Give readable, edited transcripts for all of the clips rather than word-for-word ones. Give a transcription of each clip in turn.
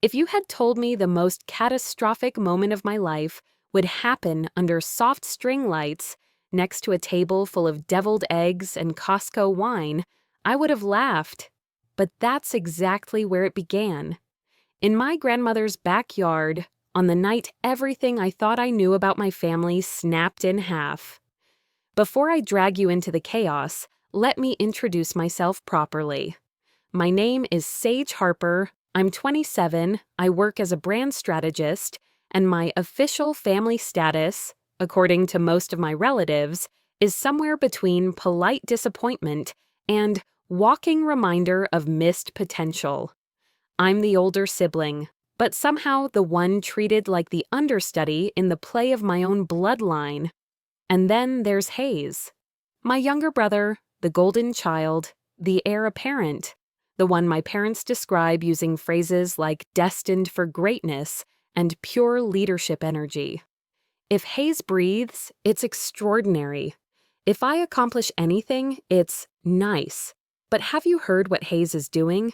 If you had told me the most catastrophic moment of my life would happen under soft string lights next to a table full of deviled eggs and Costco wine, I would have laughed. But that's exactly where it began. In my grandmother's backyard, on the night everything I thought I knew about my family snapped in half. Before I drag you into the chaos, let me introduce myself properly. My name is Sage Harper. I'm 27, I work as a brand strategist, and my official family status, according to most of my relatives, is somewhere between polite disappointment and walking reminder of missed potential. I'm the older sibling, but somehow the one treated like the understudy in the play of my own bloodline. And then there's Hayes, my younger brother, the golden child, the heir apparent, the one my parents describe using phrases like destined for greatness and pure leadership energy. If Hayes breathes, it's extraordinary. If I accomplish anything, it's nice. But have you heard what Hayes is doing?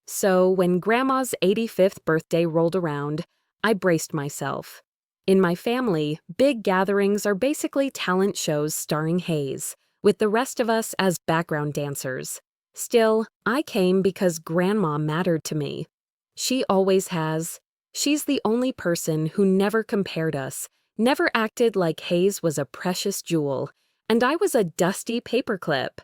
So when Grandma's 85th birthday rolled around, I braced myself. In my family, big gatherings are basically talent shows starring Hayes, with the rest of us as background dancers. Still, I came because Grandma mattered to me. She always has. She's the only person who never compared us, never acted like Hayes was a precious jewel, and I was a dusty paperclip.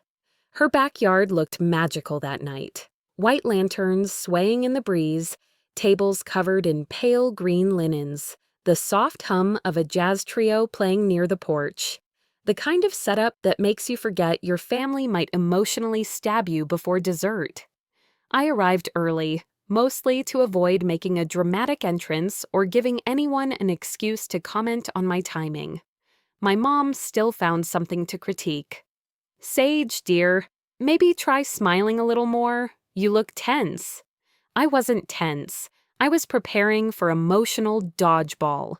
Her backyard looked magical that night. White lanterns swaying in the breeze, tables covered in pale green linens, the soft hum of a jazz trio playing near the porch. The kind of setup that makes you forget your family might emotionally stab you before dessert. I arrived early, mostly to avoid making a dramatic entrance or giving anyone an excuse to comment on my timing. My mom still found something to critique. "Sage, dear, maybe try smiling a little more. You look tense." I wasn't tense. I was preparing for emotional dodgeball.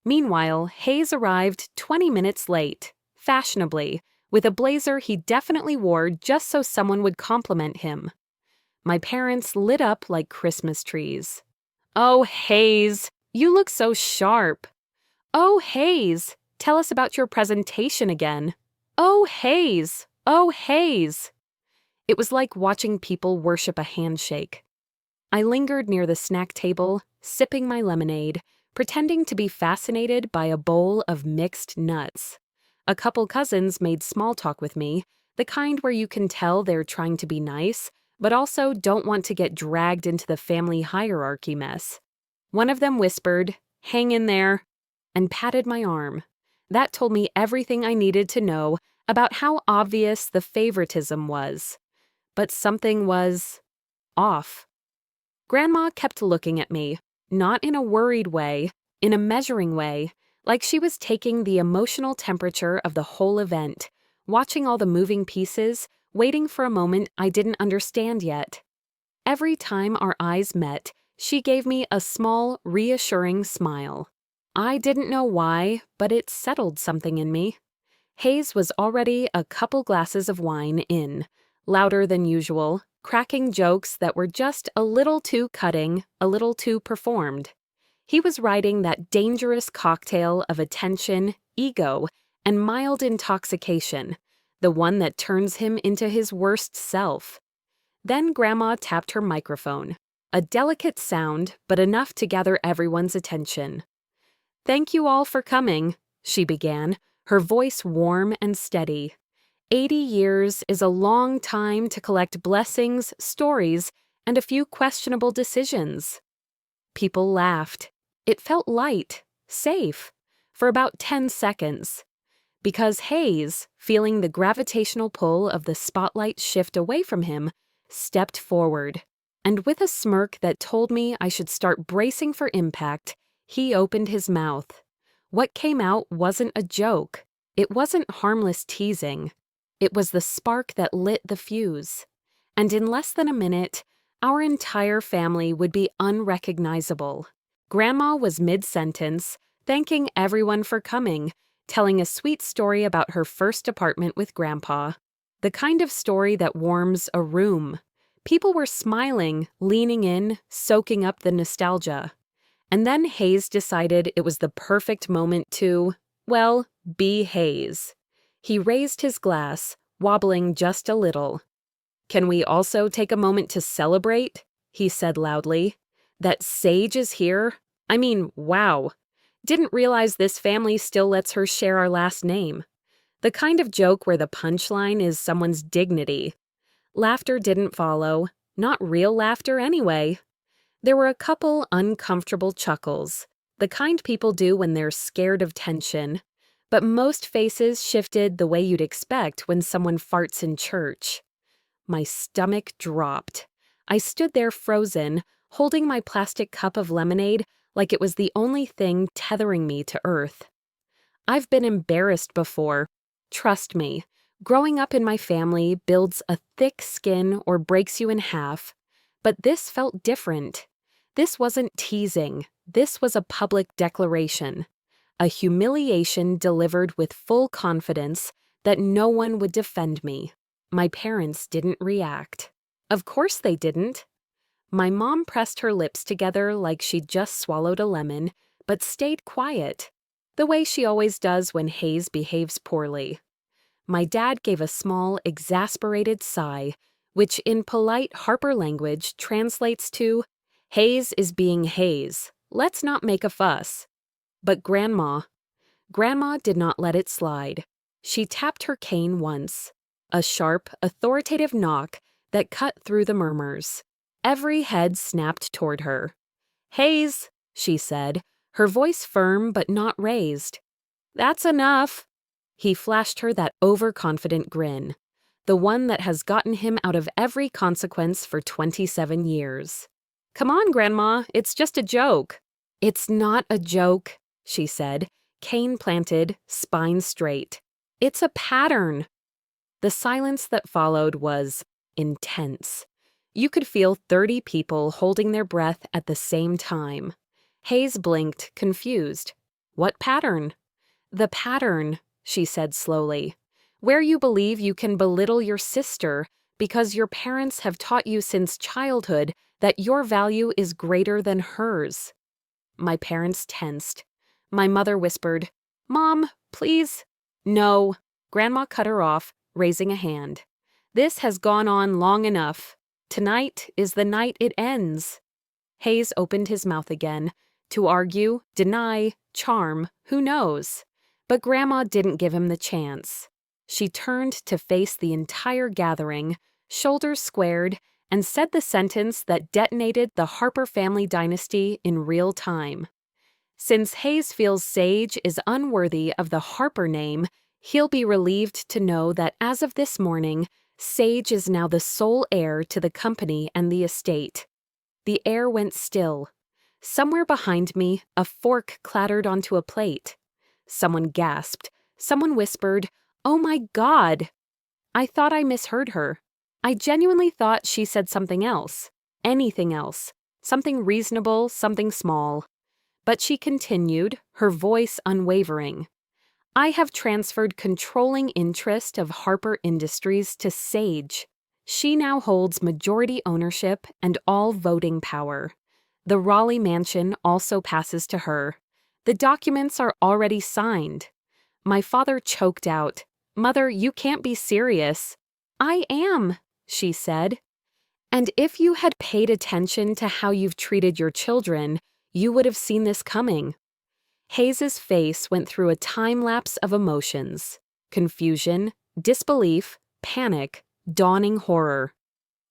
Meanwhile, Hayes arrived 20 minutes late, fashionably, with a blazer he definitely wore just so someone would compliment him. My parents lit up like Christmas trees. "Oh, Hayes, you look so sharp." "Oh, Hayes, tell us about your presentation again." "Oh, Hayes, oh, Hayes." It was like watching people worship a handshake. I lingered near the snack table, sipping my lemonade, pretending to be fascinated by a bowl of mixed nuts. A couple cousins made small talk with me, the kind where you can tell they're trying to be nice, but also don't want to get dragged into the family hierarchy mess. One of them whispered, "Hang in there," and patted my arm. That told me everything I needed to know about how obvious the favoritism was. But something was off. Grandma kept looking at me, not in a worried way, in a measuring way, like she was taking the emotional temperature of the whole event, watching all the moving pieces, waiting for a moment I didn't understand yet. Every time our eyes met, she gave me a small, reassuring smile. I didn't know why, but it settled something in me. Hayes was already a couple glasses of wine in, louder than usual, cracking jokes that were just a little too cutting, a little too performed. He was riding that dangerous cocktail of attention, ego, and mild intoxication, the one that turns him into his worst self. Then Grandma tapped her microphone, a delicate sound, but enough to gather everyone's attention. "Thank you all for coming," she began, her voice warm and steady. 80 years is a long time to collect blessings, stories, and a few questionable decisions. People laughed. It felt light, safe, for about 10 seconds. Because Hayes, feeling the gravitational pull of the spotlight shift away from him, stepped forward, and with a smirk that told me I should start bracing for impact, he opened his mouth. What came out wasn't a joke. It wasn't harmless teasing. It was the spark that lit the fuse. And in less than a minute, our entire family would be unrecognizable. Grandma was mid-sentence, thanking everyone for coming, telling a sweet story about her first apartment with Grandpa. The kind of story that warms a room. People were smiling, leaning in, soaking up the nostalgia. And then Hayes decided it was the perfect moment to, well, be Hayes. He raised his glass, wobbling just a little. "Can we also take a moment to celebrate?" he said loudly. "That Sage is here? I mean, wow. Didn't realize this family still lets her share our last name." The kind of joke where the punchline is someone's dignity. Laughter didn't follow, not real laughter anyway. There were a couple uncomfortable chuckles, the kind people do when they're scared of tension, but most faces shifted the way you'd expect when someone farts in church. My stomach dropped. I stood there frozen, holding my plastic cup of lemonade like it was the only thing tethering me to earth. I've been embarrassed before. Trust me, growing up in my family builds a thick skin or breaks you in half. But this felt different. This wasn't teasing. This was a public declaration. A humiliation delivered with full confidence that no one would defend me. My parents didn't react. Of course they didn't. My mom pressed her lips together like she'd just swallowed a lemon, but stayed quiet, the way she always does when Hayes behaves poorly. My dad gave a small, exasperated sigh, which in polite Harper language translates to, "Hayes is being Hayes. Let's not make a fuss." But Grandma did not let it slide. She tapped her cane once. A sharp, authoritative knock that cut through the murmurs. Every head snapped toward her. "Hayes," she said, her voice firm but not raised. "That's enough." He flashed her that overconfident grin, the one that has gotten him out of every consequence for 27 years. "Come on, Grandma, it's just a joke." "It's not a joke," she said, cane planted, spine straight. "It's a pattern." The silence that followed was intense. You could feel 30 people holding their breath at the same time. Hayes blinked, confused. "What pattern?" "The pattern," she said slowly, "where you believe you can belittle your sister because your parents have taught you since childhood that your value is greater than hers." My parents tensed. My mother whispered, "Mom, please." "No," Grandma cut her off, raising a hand. "This has gone on long enough. Tonight is the night it ends." Hayes opened his mouth again, to argue, deny, charm, who knows? But Grandma didn't give him the chance. She turned to face the entire gathering, shoulders squared, and said the sentence that detonated the Harper family dynasty in real time. "Since Hayes feels Sage is unworthy of the Harper name, he'll be relieved to know that as of this morning, Sage is now the sole heir to the company and the estate." The air went still. Somewhere behind me, a fork clattered onto a plate. Someone gasped. Someone whispered, "Oh my God!" I thought I misheard her. I genuinely thought she said something else. Anything else. Something reasonable, something small. But she continued, her voice unwavering. "I have transferred controlling interest of Harper Industries to Sage. She now holds majority ownership and all voting power. The Raleigh mansion also passes to her. The documents are already signed." My father choked out, "Mother, you can't be serious." "I am," she said. "And if you had paid attention to how you've treated your children, you would have seen this coming." Hayes's face went through a time lapse of emotions. Confusion, disbelief, panic, dawning horror.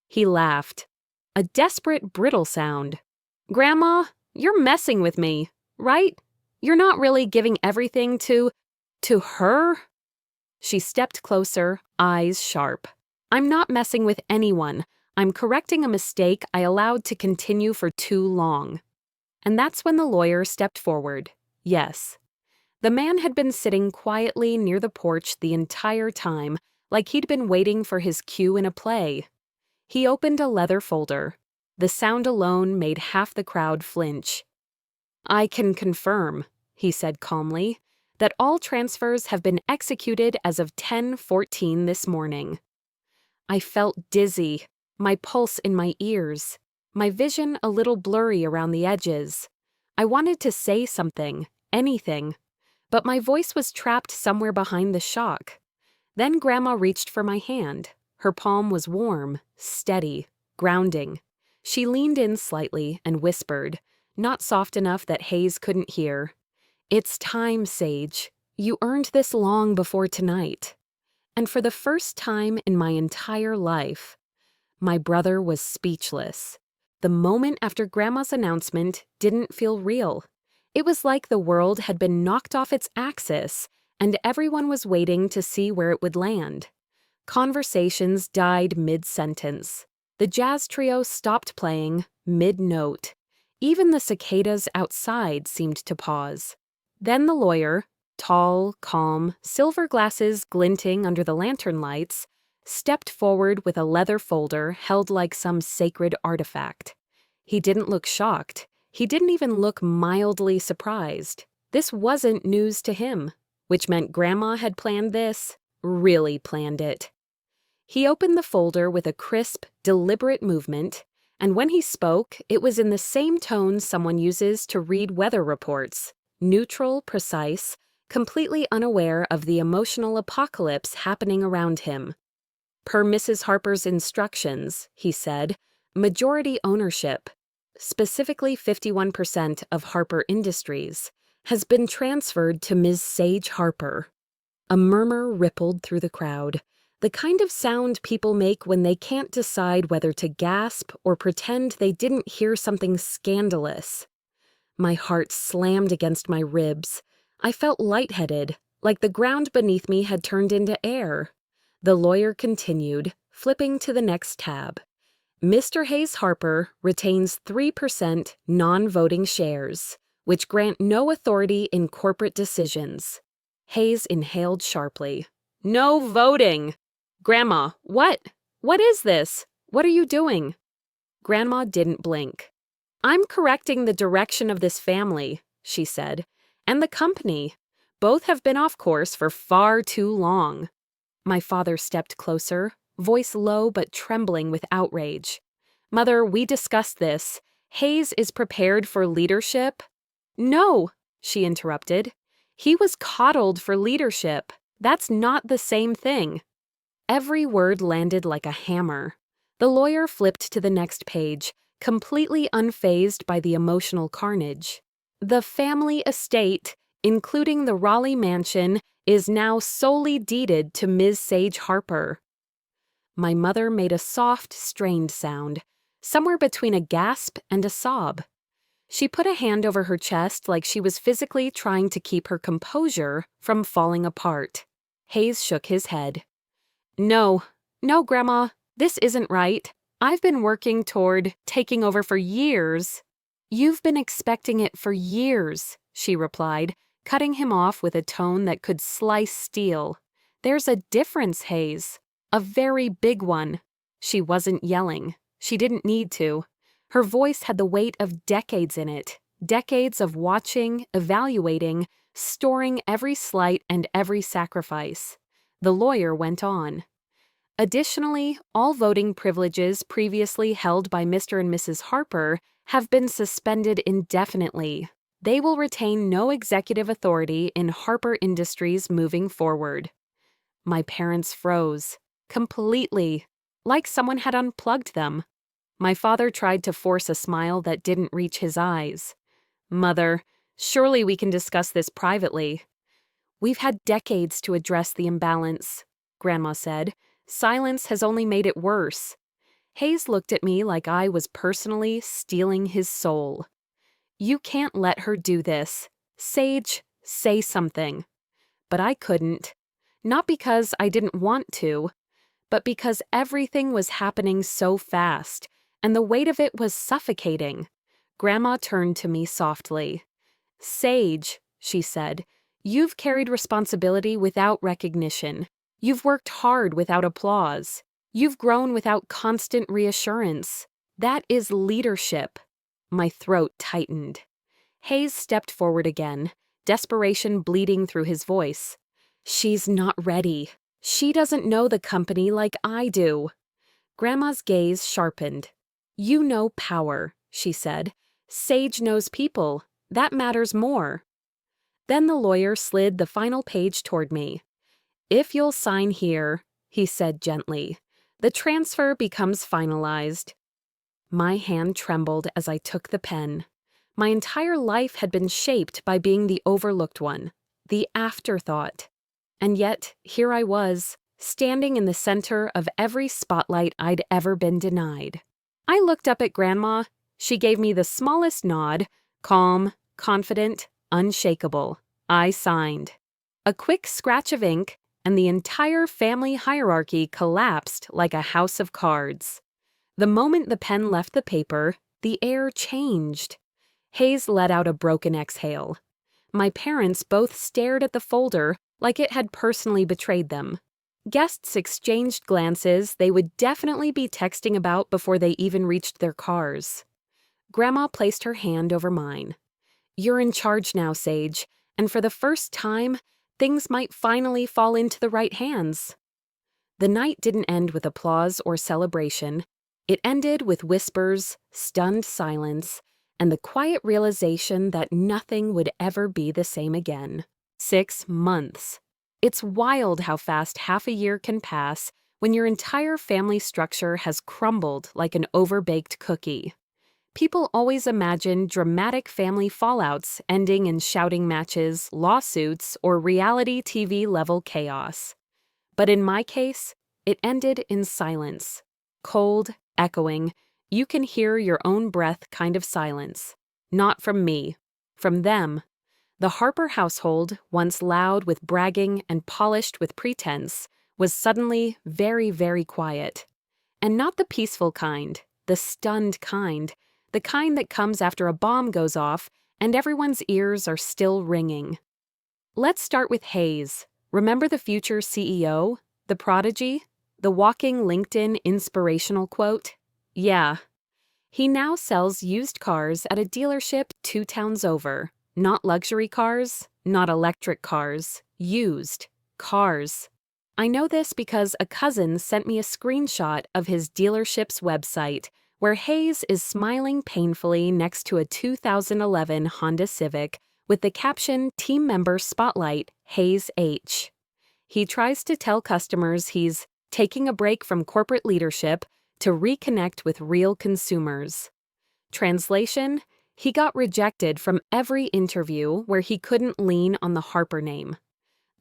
He laughed. A desperate, brittle sound. "Grandma, you're messing with me, right? You're not really giving everything to her?" She stepped closer, eyes sharp. "I'm not messing with anyone. I'm correcting a mistake I allowed to continue for too long." And that's when the lawyer stepped forward. Yes. The man had been sitting quietly near the porch the entire time, like he'd been waiting for his cue in a play. He opened a leather folder. The sound alone made half the crowd flinch. "I can confirm," he said calmly, "that all transfers have been executed as of 10:14 this morning." I felt dizzy. my pulse in my ears, my vision a little blurry around the edges. I wanted to say something, anything, but my voice was trapped somewhere behind the shock. Then Grandma reached for my hand. Her palm was warm, steady, grounding. She leaned in slightly and whispered, not soft enough that Hayes couldn't hear, "It's time, Sage. You earned this long before tonight." And for the first time in my entire life, my brother was speechless. The moment after Grandma's announcement didn't feel real. It was like the world had been knocked off its axis, and everyone was waiting to see where it would land. Conversations died mid-sentence. The jazz trio stopped playing mid-note. Even the cicadas outside seemed to pause. Then the lawyer, tall, calm, silver glasses glinting under the lantern lights, stepped forward with a leather folder held like some sacred artifact. He didn't look shocked. He didn't even look mildly surprised. This wasn't news to him, which meant Grandma had planned this, really planned it. He opened the folder with a crisp, deliberate movement, and when he spoke, it was in the same tone someone uses to read weather reports, neutral, precise, completely unaware of the emotional apocalypse happening around him. Per Mrs. Harper's instructions, he said, majority ownership, specifically 51% of Harper Industries, has been transferred to Ms. Sage Harper. A murmur rippled through the crowd, the kind of sound people make when they can't decide whether to gasp or pretend they didn't hear something scandalous. My heart slammed against my ribs. I felt lightheaded, like the ground beneath me had turned into air. The lawyer continued, flipping to the next tab. Mr. Hayes Harper retains 3% non-voting shares, which grant no authority in corporate decisions. Hayes inhaled sharply. No voting! Grandma, what? What is this? What are you doing? Grandma didn't blink. I'm correcting the direction of this family, she said, and the company. Both have been off course for far too long. My father stepped closer, voice low but trembling with outrage. Mother, we discussed this. Hayes is prepared for leadership. No, she interrupted. He was coddled for leadership. That's not the same thing. Every word landed like a hammer. The lawyer flipped to the next page, completely unfazed by the emotional carnage. The family estate, including the Raleigh mansion, is now solely deeded to Ms. Sage Harper. My mother made a soft, strained sound, somewhere between a gasp and a sob. She put a hand over her chest like she was physically trying to keep her composure from falling apart. Hayes shook his head. No, Grandma, this isn't right. I've been working toward taking over for years. You've been expecting it for years, she replied, cutting him off with a tone that could slice steel. There's a difference, Hayes. A very big one. She wasn't yelling. She didn't need to. Her voice had the weight of decades in it, decades of watching, evaluating, storing every slight and every sacrifice. The lawyer went on. Additionally, all voting privileges previously held by Mr. and Mrs. Harper have been suspended indefinitely. They will retain no executive authority in Harper Industries moving forward. My parents froze, completely, like someone had unplugged them. My father tried to force a smile that didn't reach his eyes. Mother, surely we can discuss this privately. We've had decades to address the imbalance, Grandma said. Silence has only made it worse. Hayes looked at me like I was personally stealing his soul. You can't let her do this. Sage, say something. But I couldn't. Not because I didn't want to, but because everything was happening so fast, and the weight of it was suffocating. Grandma turned to me softly. Sage, she said, you've carried responsibility without recognition. You've worked hard without applause. You've grown without constant reassurance. That is leadership. My throat tightened. Hayes stepped forward again, desperation bleeding through his voice. She's not ready. She doesn't know the company like I do. Grandma's gaze sharpened. "You know power," she said. "Sage knows people. That matters more." Then the lawyer slid the final page toward me. "If you'll sign here," he said gently, "the transfer becomes finalized." My hand trembled as I took the pen. My entire life had been shaped by being the overlooked one, the afterthought. And yet, here I was, standing in the center of every spotlight I'd ever been denied. I looked up at Grandma. She gave me the smallest nod, calm, confident, unshakable. I signed. A quick scratch of ink, and the entire family hierarchy collapsed like a house of cards. The moment the pen left the paper, the air changed. Hayes let out a broken exhale. My parents both stared at the folder like it had personally betrayed them. Guests exchanged glances they would definitely be texting about before they even reached their cars. Grandma placed her hand over mine. "You're in charge now, Sage, and for the first time, things might finally fall into the right hands." The night didn't end with applause or celebration. It ended with whispers, stunned silence, and the quiet realization that nothing would ever be the same again. 6 months. It's wild how fast half a year can pass when your entire family structure has crumbled like an overbaked cookie. People always imagine dramatic family fallouts ending in shouting matches, lawsuits, or reality TV-level chaos. But in my case, it ended in silence. Cold, echoing, you can hear your own breath kind of silence. Not from me, from them. The Harper household, once loud with bragging and polished with pretense, was suddenly very, very quiet. And not the peaceful kind, the stunned kind, the kind that comes after a bomb goes off and everyone's ears are still ringing. Let's start with Hayes. Remember the future CEO? The prodigy? The walking LinkedIn inspirational quote? Yeah. He now sells used cars at a dealership 2 towns over. Not luxury cars, not electric cars, used cars. I know this because a cousin sent me a screenshot of his dealership's website, where Hayes is smiling painfully next to a 2011 Honda Civic with the caption "Team Member Spotlight, Hayes H." He tries to tell customers he's taking a break from corporate leadership to reconnect with real consumers. Translation: he got rejected from every interview where he couldn't lean on the Harper name.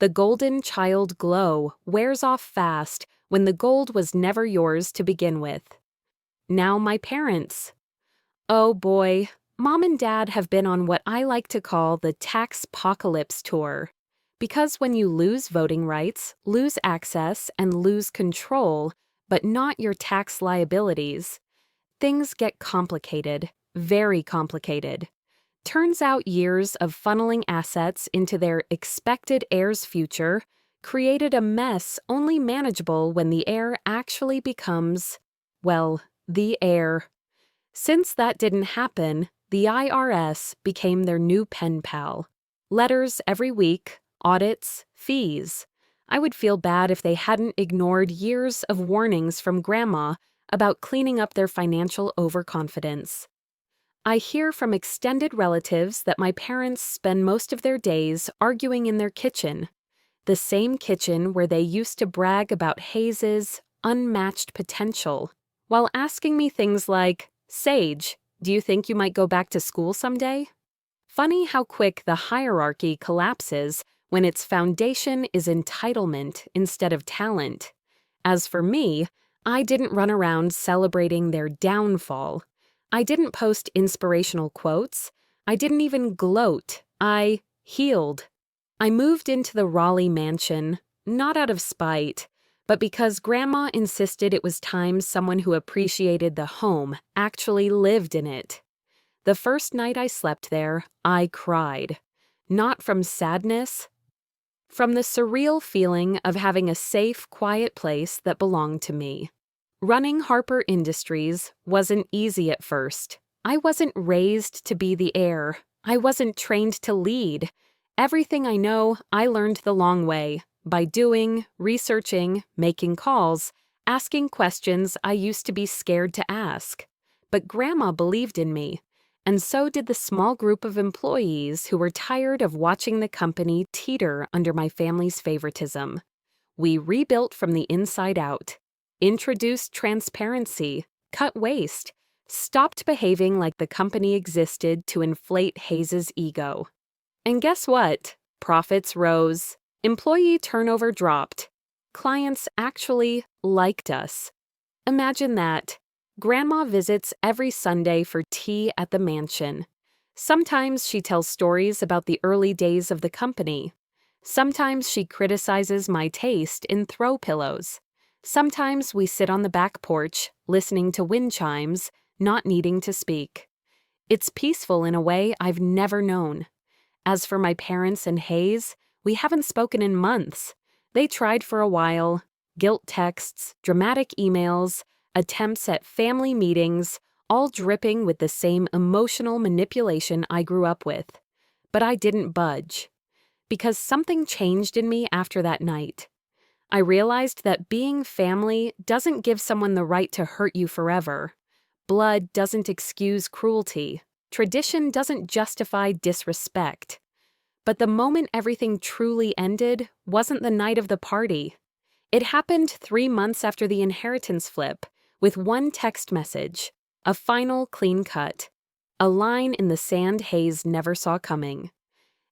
The golden child glow wears off fast when the gold was never yours to begin with. Now my parents. Oh boy, Mom and Dad have been on what I like to call the tax-pocalypse tour. Because when you lose voting rights, lose access, and lose control, but not your tax liabilities, things get complicated, very complicated. Turns out years of funneling assets into their expected heir's future created a mess only manageable when the heir actually becomes, well, the heir. Since that didn't happen, the IRS became their new pen pal. Letters every week, audits, fees. I would feel bad if they hadn't ignored years of warnings from Grandma about cleaning up their financial overconfidence. I hear from extended relatives that my parents spend most of their days arguing in their kitchen, the same kitchen where they used to brag about Hayes's unmatched potential, while asking me things like, "Sage, do you think you might go back to school someday?" Funny how quick the hierarchy collapses when its foundation is entitlement instead of talent. As for me, I didn't run around celebrating their downfall. I didn't post inspirational quotes. I didn't even gloat. I healed. I moved into the Raleigh mansion, not out of spite, but because Grandma insisted it was time someone who appreciated the home actually lived in it. The first night I slept there, I cried. Not from sadness, from the surreal feeling of having a safe, quiet place that belonged to me. Running Harper Industries wasn't easy at first. I wasn't raised to be the heir. I wasn't trained to lead. Everything I know, I learned the long way, by doing, researching, making calls, asking questions I used to be scared to ask. But Grandma believed in me, and so did the small group of employees who were tired of watching the company teeter under my family's favoritism. We rebuilt from the inside out, introduced transparency, cut waste, stopped behaving like the company existed to inflate Hayes's ego. And guess what? Profits rose, employee turnover dropped. Clients actually liked us. Imagine that. Grandma visits every Sunday for tea at the mansion. Sometimes she tells stories about the early days of the company. Sometimes she criticizes my taste in throw pillows. Sometimes we sit on the back porch, listening to wind chimes, not needing to speak. It's peaceful in a way I've never known. As for my parents and Hayes, we haven't spoken in months. They tried for a while, guilt texts, dramatic emails, attempts at family meetings, all dripping with the same emotional manipulation I grew up with. But I didn't budge. Because something changed in me after that night. I realized that being family doesn't give someone the right to hurt you forever. Blood doesn't excuse cruelty. Tradition doesn't justify disrespect. But the moment everything truly ended wasn't the night of the party. It happened 3 months after the inheritance flip, with one text message, a final clean cut, a line in the sand Hayes never saw coming.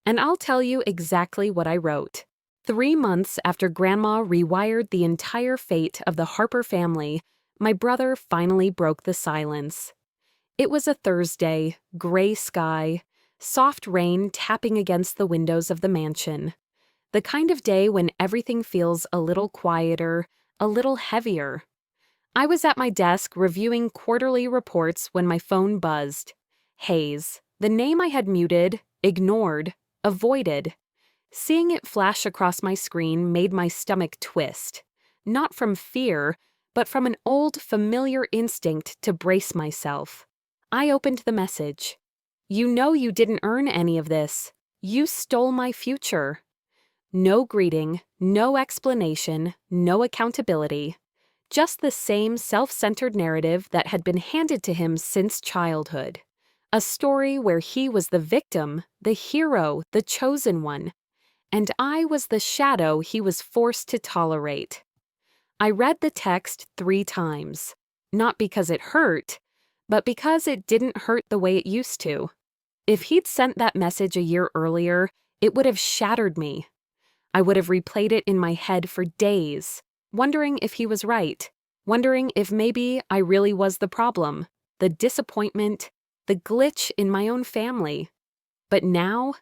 And I'll tell you exactly what I wrote. 3 months after Grandma rewired the entire fate of the Harper family, my brother finally broke the silence. It was a Thursday, gray sky, soft rain tapping against the windows of the mansion. The kind of day when everything feels a little quieter, a little heavier. I was at my desk reviewing quarterly reports when my phone buzzed. Hayes, the name I had muted, ignored, avoided. Seeing it flash across my screen made my stomach twist, not from fear, but from an old, familiar instinct to brace myself. I opened the message. "You know you didn't earn any of this. You stole my future." No greeting, no explanation, no accountability. Just the same self-centered narrative that had been handed to him since childhood. A story where he was the victim, the hero, the chosen one, and I was the shadow he was forced to tolerate. I read the text 3 times, not because it hurt, but because it didn't hurt the way it used to. If he'd sent that message a year earlier, it would have shattered me. I would have replayed it in my head for days, wondering if he was right, wondering if maybe I really was the problem, the disappointment, the glitch in my own family. But now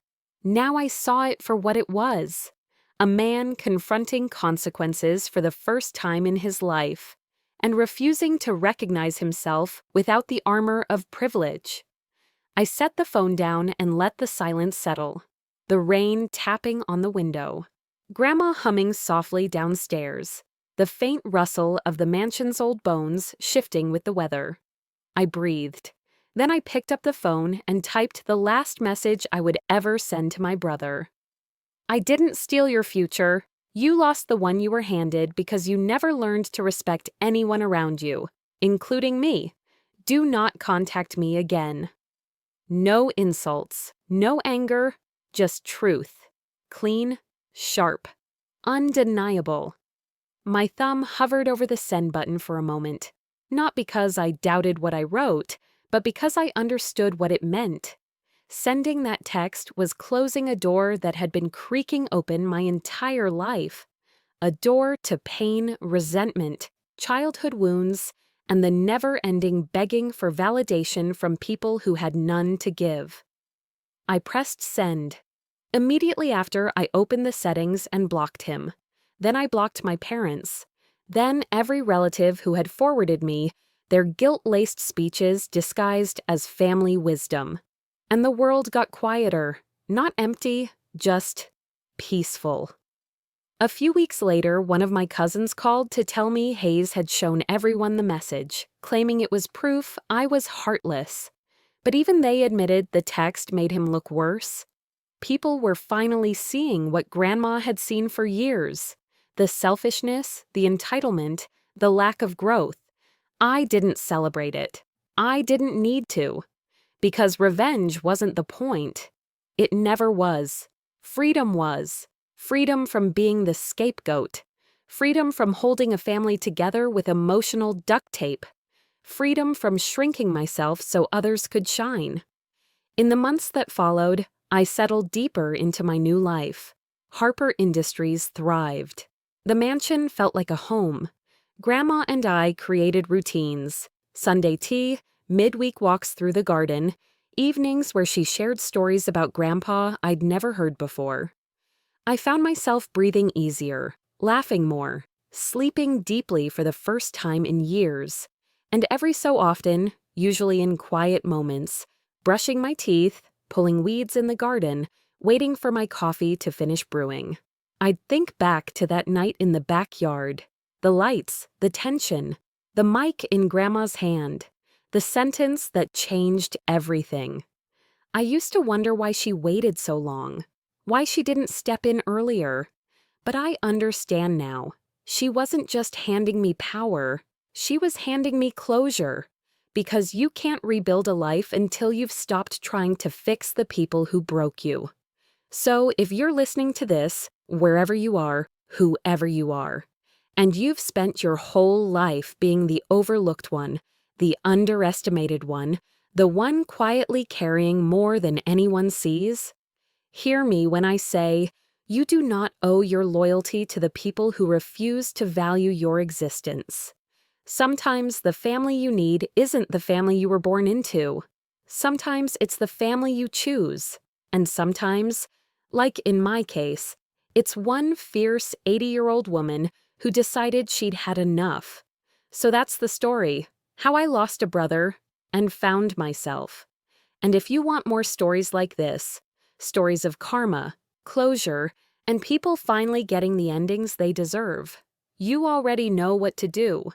I saw it for what it was. A man confronting consequences for the first time in his life, and refusing to recognize himself without the armor of privilege. I set the phone down and let the silence settle, the rain tapping on the window, Grandma humming softly downstairs, the faint rustle of the mansion's old bones shifting with the weather. I breathed. Then I picked up the phone and typed the last message I would ever send to my brother. "I didn't steal your future. You lost the one you were handed because you never learned to respect anyone around you, including me. Do not contact me again." No insults, no anger, just truth. Clean, sharp, undeniable. My thumb hovered over the send button for a moment, not because I doubted what I wrote, but because I understood what it meant. Sending that text was closing a door that had been creaking open my entire life. A door to pain, resentment, childhood wounds, and the never-ending begging for validation from people who had none to give. I pressed send. Immediately after, I opened the settings and blocked him. Then I blocked my parents. Then every relative who had forwarded me their guilt-laced speeches disguised as family wisdom. And the world got quieter, not empty, just peaceful. A few weeks later, one of my cousins called to tell me Hayes had shown everyone the message, claiming it was proof I was heartless. But even they admitted the text made him look worse. People were finally seeing what Grandma had seen for years. The selfishness, the entitlement, the lack of growth. I didn't celebrate it. I didn't need to. Because revenge wasn't the point. It never was. Freedom was. Freedom from being the scapegoat. Freedom from holding a family together with emotional duct tape. Freedom from shrinking myself so others could shine. In the months that followed, I settled deeper into my new life. Harper Industries thrived. The mansion felt like a home. Grandma and I created routines. Sunday tea, midweek walks through the garden, evenings where she shared stories about Grandpa I'd never heard before. I found myself breathing easier, laughing more, sleeping deeply for the first time in years, and every so often, usually in quiet moments, brushing my teeth, pulling weeds in the garden, waiting for my coffee to finish brewing. I'd think back to that night in the backyard, the lights, the tension, the mic in Grandma's hand, the sentence that changed everything. I used to wonder why she waited so long, why she didn't step in earlier. But I understand now. She wasn't just handing me power, she was handing me closure. Because you can't rebuild a life until you've stopped trying to fix the people who broke you. So if you're listening to this, wherever you are, whoever you are, and you've spent your whole life being the overlooked one, the underestimated one, the one quietly carrying more than anyone sees, hear me when I say, you do not owe your loyalty to the people who refuse to value your existence. Sometimes the family you need isn't the family you were born into. Sometimes it's the family you choose. And sometimes, like in my case, it's one fierce 80-year-old woman who decided she'd had enough. So that's the story, how I lost a brother and found myself. And if you want more stories like this, stories of karma, closure, and people finally getting the endings they deserve, you already know what to do.